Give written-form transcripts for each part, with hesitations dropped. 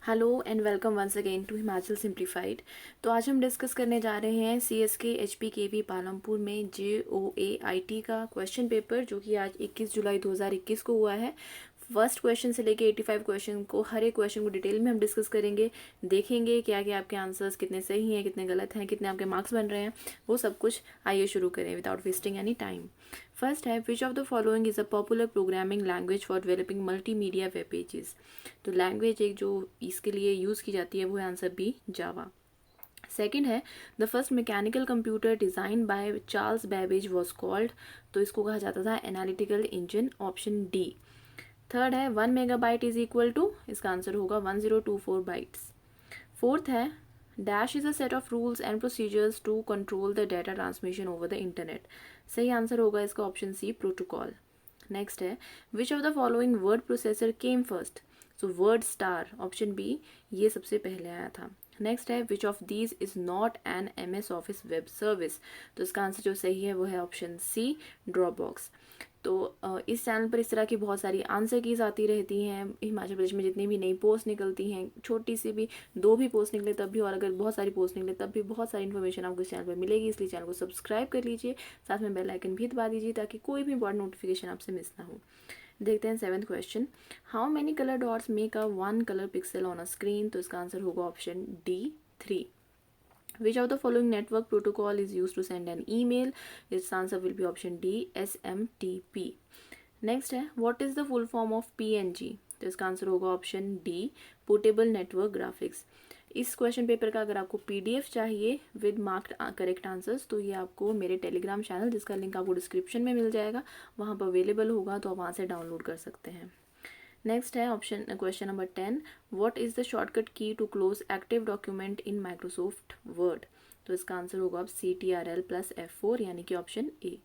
Hello and welcome once again to Himachal simplified. तो आज हम डिस्कस करने जा रहे हैं CSK HPKV पालमपुर में JOAIT का क्वेश्चन पेपर, जो कि आज 21 जुलाई 2021 को हुआ है। फर्स्ट क्वेश्चन से लेके 85 क्वेश्चन को, हर एक क्वेश्चन को डिटेल में हम डिस्कस करेंगे, देखेंगे क्या क्या आपके आंसर्स कितने सही हैं, कितने गलत हैं, कितने आपके मार्क्स बन रहे हैं, वो सब कुछ। आइए शुरू करें without wasting any time. First है, which of the following is a popular programming language for developing multimedia web pages. तो लैंग्वेज एक जो इसके लिए यूज़ की जाती है वो है आंसर बी, जावा। सेकेंड है, the first mechanical computer design by Charles Babbage was called. तो इसको कहा जाता था analytical engine, option D. Third है, 1 मेगाबाइट इज इक्वल टू, इसका आंसर होगा 1024 बाइट्स। फोर्थ है, dash is a set of rules and procedures to control the data transmission over the internet. सही आंसर होगा इसका ऑप्शन सी, प्रोटोकॉल। नेक्स्ट है, which of the following word processor came first. So WordStar, option B, ये सबसे पहले आया था। Next है, which of these is not an MS office web service. तो इसका आंसर जो सही है वो है ऑप्शन सी, ड्रॉपबॉक्स। तो इस चैनल पर इस तरह की बहुत सारी आंसर कीज आती रहती हैं। हिमाचल प्रदेश में जितनी भी नई पोस्ट निकलती हैं, छोटी सी भी 2 भी पोस्ट निकले तब भी, और अगर बहुत सारी पोस्ट निकले तब भी, बहुत सारी इन्फॉर्मेशन आपको इस चैनल पर मिलेगी। इसलिए चैनल को सब्सक्राइब कर लीजिए, साथ में बेल आइकन भी दबा दीजिए ताकि कोई भी इंपॉर्टेंट नोटिफिकेशन आपसे मिस ना हो। देखते हैं seventh question, how many colour dots make a 1 colour pixel on a screen. तो इसका आंसर होगा option D, 3। Which of the following network protocol is used to send an email? Its answer will be option D, SMTP. Next है, what is the full form of PNG। तो इसका answer होगा option D, portable network graphics. इस question paper का अगर आपको PDF चाहिए with marked correct answers, तो ये आपको मेरे टेलीग्राम चैनल, जिसका लिंक आपको डिस्क्रिप्शन में मिल जाएगा, वहाँ पर अवेलेबल होगा, तो आप वहाँ से डाउनलोड कर सकते हैं। नेक्स्ट है option question number 10, what is the shortcut key to close active document in Microsoft Word. तो इसका आंसर होगा अब CTRL+F4, यानी कि ऑप्शन ए।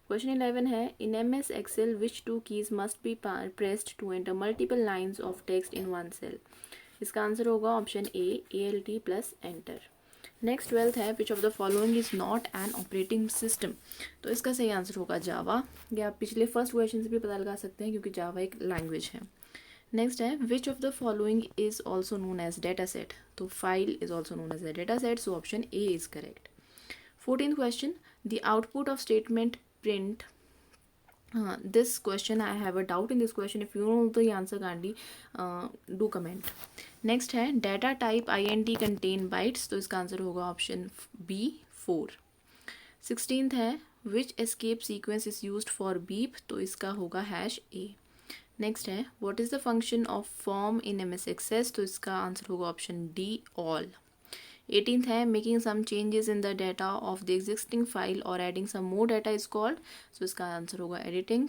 क्वेश्चन 11 है, in MS Excel which 2 keys must be pressed to enter multiple lines of text in 1 cell. इसका answer होगा option A, ALT+Enter। Next 12th है, which of the following is not an operating system. तो इसका सही answer होगा जावा। ये आप पिछले फर्स्ट क्वेश्चन से भी पता लगा सकते हैं, क्योंकि जावा एक लैंग्वेज है। नेक्स्ट है, which of the following is also known as data set. तो file is also known as a data set, so option A is correct. 14th question, the output of statement print. This question, I have a doubt in this question. If you know the answer kindly do comment. Next है, data type INT contain bytes। तो इसका answer होगा option B, 4। 16th है, which escape sequence is used for beep। तो इसका होगा #A। Next है, what is the function of form in MS Access। तो इसका आंसर होगा ऑप्शन D, all। 18th है, making some changes in the data of the existing file और adding some more data is called. So इसका answer होगा editing.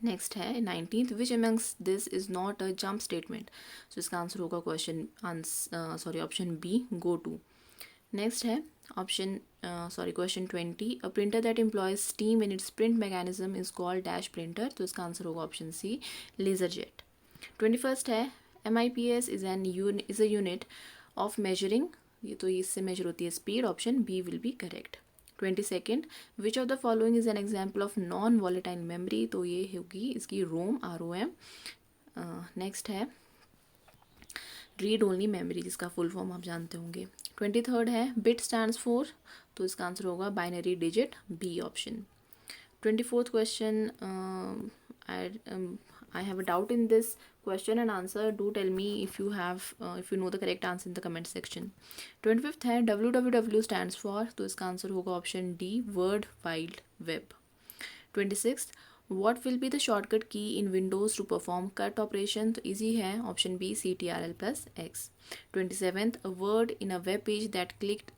Next है 19th, which amongst this is not a jump statement. So इसका answer होगा option B, go to. Next है question 20, a printer that employs steam in its print mechanism is called dash printer. तो इसका answer होगा option C, laser jet. 21st है, MIPS is a unit of measuring. ये तो इससे measure होती है speed, option B will be correct. 22nd, which of the following is an example of non volatile memory. तो ये होगी इसकी रोम, ROM। नेक्स्ट है, रीड ओनली मेमोरी, जिसका फुल फॉर्म आप जानते होंगे। 23rd है, बिट स्टैंड्स फॉर। तो इसका आंसर होगा binary digit, B option. 24th question, I have a doubt in this question and answer. Do tell me if you know the correct answer in the comment section. 25th है, www stands for। तो इसका answer होगा option D, world wide web. 26th, what will be the shortcut key in Windows to perform cut operation। तो easy है, option B, CTRL+X। 27th, a word in a web page that clicked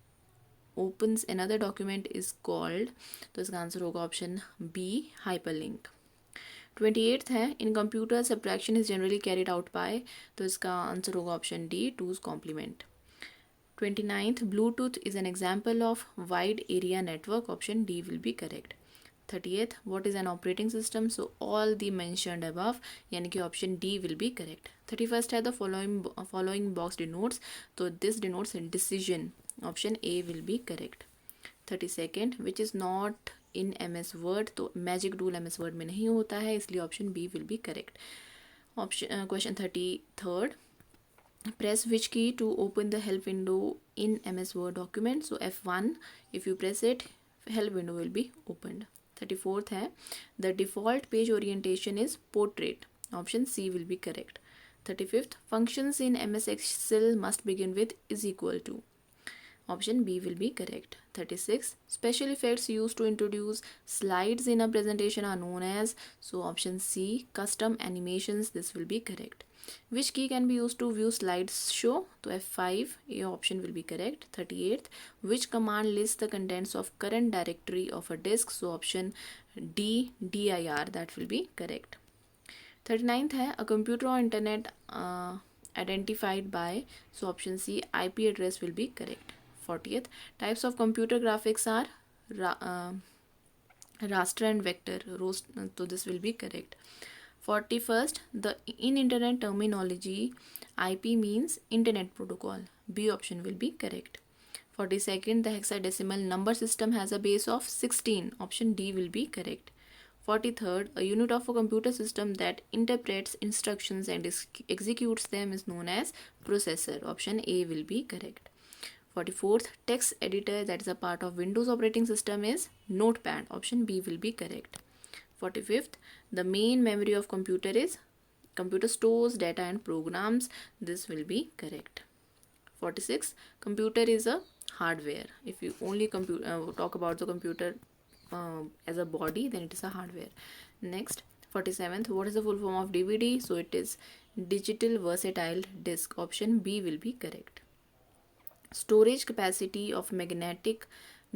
opens another document is called। तो इसका answer होगा option B, hyperlink। 28th है, in computer subtraction is generally carried out by. तो इसका answer होगा option D, 2's complement। 29th, bluetooth is an example of wide area network, option D will be correct. 30th, what is an operating system. So all the mentioned above, यानी कि option D will be correct. 31st है, the following box denotes. तो this denotes decision, option A will be correct. 32nd, which is not in MS word. तो magic rule MS word में नहीं होता है, इसलिए option B will be correct. Question 33rd, Press which key to open the help window in MS Word document? So F1, if you press it, help window will be opened. 34th है, the default page orientation is portrait. Option C will be correct. 35th, functions in MS Excel must begin with is equal to. Option B will be correct. 36. Special effects used to introduce slides in a presentation are known as. So option C, custom animations. This will be correct. Which key can be used to view slideshow? So F5, A option will be correct. 38th. Which command lists the contents of current directory of a disk? So option D, dir. That will be correct. 39th है, a computer or internet identified by. So option C, IP address will be correct. 40th, types of computer graphics are raster and vector. So this will be correct. 41st, in internet terminology, IP means internet protocol. B option will be correct. 42nd, the hexadecimal number system has a base of 16. Option D will be correct. 43rd, a unit of a computer system that interprets instructions and executes them is known as processor. Option A will be correct. 44th, text editor that is a part of Windows operating system is Notepad. Option B will be correct. 45th, the main memory of computer is computer stores data and programs. This will be correct. 46, computer is a hardware. If you only talk about the computer as a body, then it is a hardware. Next, 47th, what is the full form of DVD? So it is digital versatile disk. Option B will be correct. Storage capacity of magnetic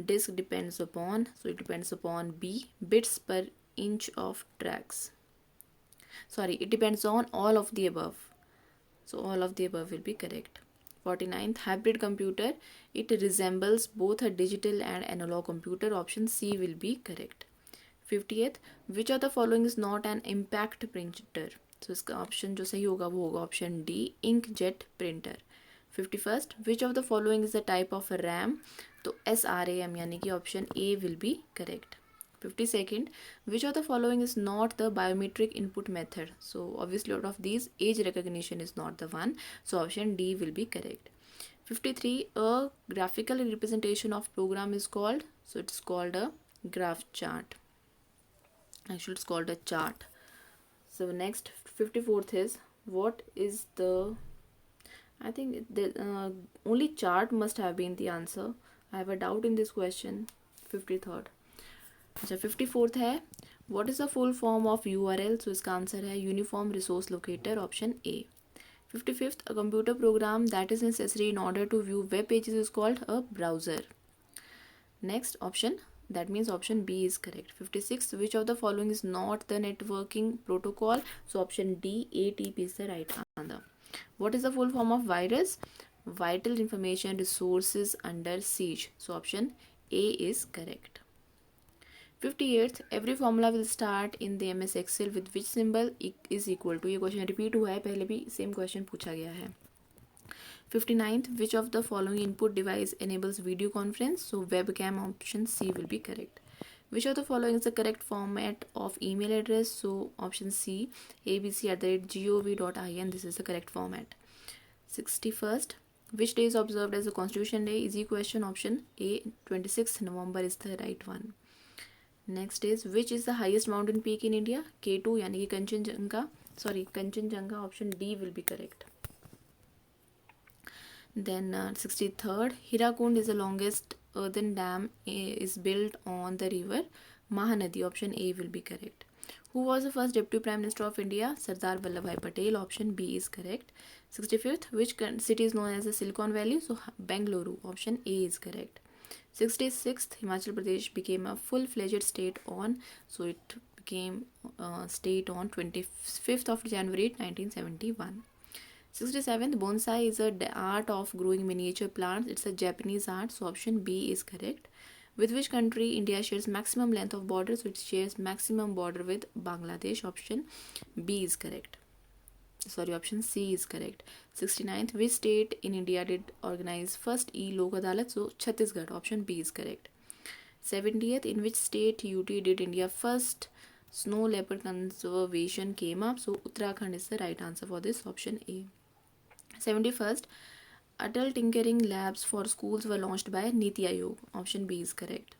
disk depends upon, so it depends upon B, bits per inch of tracks. Sorry, it depends on all of the above. So all of the above will be correct. 49th, hybrid computer, it resembles both a digital and analog computer. Option C will be correct. 50th, which of the following is not an impact printer? So इसका option जो सही होगा वो होगा option D, inkjet printer. 51st, which of the following is the type of RAM? तो SRAM यानी कि option A will be correct. 52nd, which of the following is not the biometric input method? So obviously out of these, age recognition is not the one. So option D will be correct. 53, a graphical representation of program is called, so it's called a graph chart. Actually it's called a chart. So next, 54th is, what is the, I think the only chart must have been the answer. I have a doubt in this question. 53rd. अच्छा 54th है, what is the full form of URL? So इसका answer है uniform resource locator. Option A. 55th, a computer program that is necessary in order to view web pages is called a browser. Next option, that means option B is correct. 56th, which of the following is not the networking protocol? So option D, ATP is the right answer. What is the full form of virus? Vital information resources under siege. So option A is correct. 58th, every formula will start in the MS Excel with which symbol is equal to. ये question repeat हुआ है, पहले भी same question पूछा गया है. 59th, which of the following input device enables video conference? So webcam. Option C will be correct. Which of the following is the correct format of email address? So option C, abc@gov.in. This is the correct format. 61st, which day is observed as a Constitution Day? Easy question. Option A, 26th November is the right one. Next is, which is the highest mountain peak in India? K2 यानी कि Kanchenjunga. Option D will be correct. Then 63rd, Hirakund is the longest earthen dam is built on the river Mahanadi. Option A will be correct. Who was the first Deputy Prime Minister of India? Sardar Vallabhbhai Patel. Option B is correct. 65th, which city is known as the Silicon Valley? So Bengaluru. Option A is correct. 66th, Himachal Pradesh became a full-fledged state on, so it became state on 25th of January 1971. 67th, bonsai is the art of growing miniature plants. It's a Japanese art, so option B is correct. With which country India shares maximum length of border? So it shares maximum border with Bangladesh. Option B is correct. Option C is correct. 69th, which state in India did organize first e-Lok Adalat? So Chhattisgarh. Option B is correct. 70th, in which state UT did India first snow leopard conservation came up? So Uttarakhand is the right answer for this. Option A. 71st, Atal Tinkering Labs for schools were launched by Niti Aayog. Option B is correct.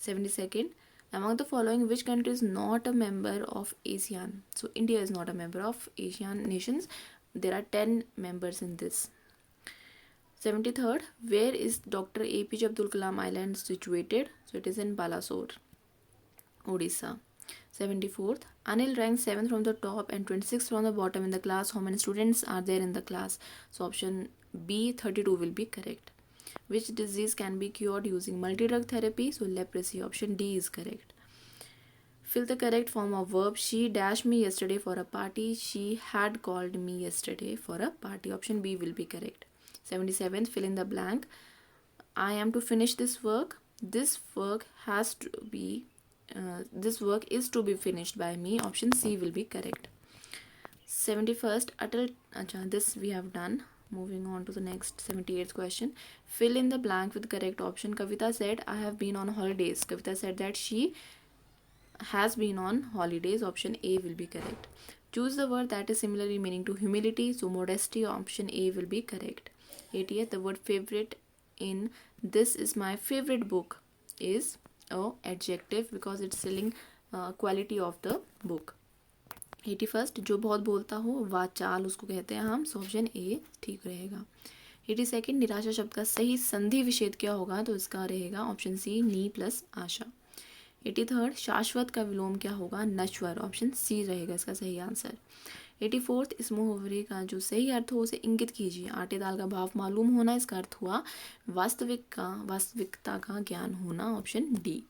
72nd, among the following, which country is not a member of ASEAN? So India is not a member of ASEAN nations. There are 10 members in this. 73rd, where is Dr. APJ Abdul Kalam Island situated? So it is in Balasore, Odisha. 74th, Anil ranked 7th from the top and 26th from the bottom in the class. How many students are there in the class? So option B, 32 will be correct. Which disease can be cured using multi-drug therapy? So leprosy. Option D is correct. Fill the correct form of verb. She dashed me yesterday for a party. She had called me yesterday for a party. Option B will be correct. 77th, fill in the blank. I am to finish this work. This work has to be this work is to be finished by me. Option C will be correct. 71st, Atal, this we have done. Moving on to the next 78th question. Fill in the blank with the correct option. Kavita said, I have been on holidays. Kavita said that she has been on holidays. Option A will be correct. Choose the word that is similarly meaning to humility. So modesty. Option A will be correct. 80th, the word favorite in this is my favorite book is a adjective because it's telling quality of the book. 81st, जो बहुत बोलता हो वाचाल उसको कहते हैं हम. सो option ए ठीक रहेगा. 82nd, निराशा शब्द का सही संधि विच्छेद क्या होगा? तो इसका रहेगा ऑप्शन सी नी प्लस आशा. 83rd, शाश्वत का विलोम क्या होगा? नश्वर. ऑप्शन सी रहेगा इसका सही आंसर. 84th, इस मुहावरे का जो सही अर्थ हो उसे इंगित कीजिए. आटे दाल का भाव मालूम होना, इसका अर्थ हुआ वास्तविकता का ज्ञान होना. Option D.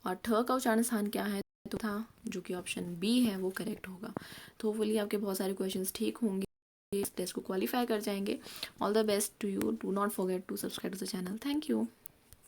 और ठ का उच्चारण स्थान क्या है? तो था, जो कि ऑप्शन बी है वो करेक्ट होगा. तो होपफुली आपके बहुत सारे क्वेश्चंस ठीक होंगे, इस टेस्ट को क्वालिफाई कर जाएंगे. All the best to you. Do not forget to subscribe to the channel. Thank you.